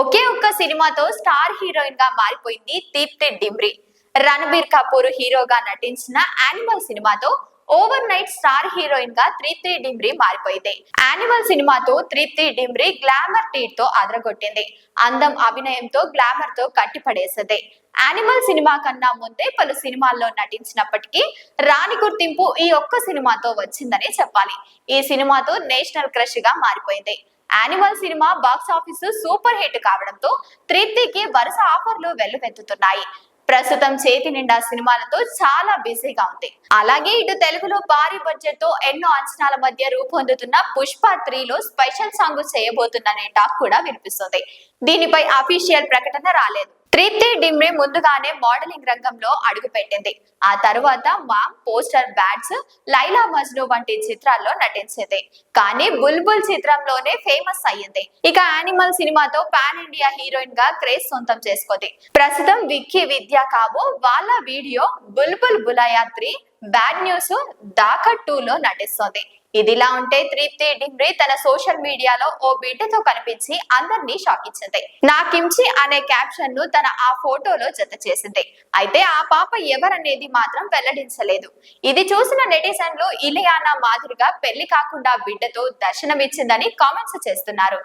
ఒకే ఒక్క సినిమాతో star heroine గా మారిపోయింది దీప్తి డిమ్రీ. రణబీర్ కపూర్ హీరోగా నటించిన యానిమల్ సినిమాతో ఓవర్ నైట్ స్టార్ హీరోయిన్ గా దీప్తి డిమ్రీ మారిపోయింది. యానిమల్ సినిమాతో దీప్తి డిమ్రీ గ్లామర్ టీట్ తో అదరగొట్టింది. అందం, అభినయంతో గ్లామర్ తో కట్టిపడేసింది. యానిమల్ సినిమా కన్నా ముందే పలు సినిమాల్లో నటించినప్పటికీ రాని గుర్తింపు ఈ ఒక్క సినిమాతో వచ్చిందని చెప్పాలి. ఈ సినిమాతో నేషనల్ క్రష్ గా మారిపోయింది. Animal cinema box office super hit కావడంతో దీప్తికి వరుస ఆఫర్లు వెల్లువెత్తుతున్నాయి. ప్రస్తుతం చేతి నిండా సినిమాలతో చాలా బిజీగా ఉంది. అలాగే ఇటు తెలుగులో భారీ బడ్జెట్ తో ఎన్నో అంచనాల మధ్య రూపొందుతున్న పుష్ప 3లో స్పెషల్ సాంగ్ చేయబోతుందనే టాక్ కూడా వినిపిస్తుంది. దీనిపై అఫీషియల్ ప్రకటన రాలేదు. దీప్తి డిమ్రీ ముందుగానే మోడలింగ్ రంగంలో అడుగుపెట్టింది. ఆ తరువాత మామ్, పోస్టర్ బ్యాడ్స్, లైలా మజ్ను వంటి చిత్రాల్లో నటించింది. కానీ బుల్బుల్ చిత్రంలోనే ఫేమస్ అయ్యింది. ఇక యానిమల్ సినిమాతో పాన్ ఇండియా హీరోయిన్ గా క్రేజ్ సొంతం చేసుకుంది. ప్రస్తుతం విక్కీ విద్యా కాబో వాళ్ళ వీడియో బుల్బుల్ బులాయా 3, బ్యాడ్ న్యూస్, దాకా 2లో నటిస్తోంది. ఇదిలా ఉంటే దీప్తి డిమ్రీ తన సోషల్ మీడియాలో ఓ బిడ్డతో కనిపించి అందరినీ షాక్ ఇచ్చింది. నా కిమ్చి అనే క్యాప్షన్ ను తన ఆ ఫోటోలో జత చేసింది. అయితే ఆ పాప ఎవరనేది మాత్రం వెల్లడించలేదు. ఇది చూసిన నెటిజన్లు ఇలియానా మాదిరిగా పెళ్లి కాకుండా బిడ్డతో దర్శనమిచ్చిందని కామెంట్స్ చేస్తున్నారు.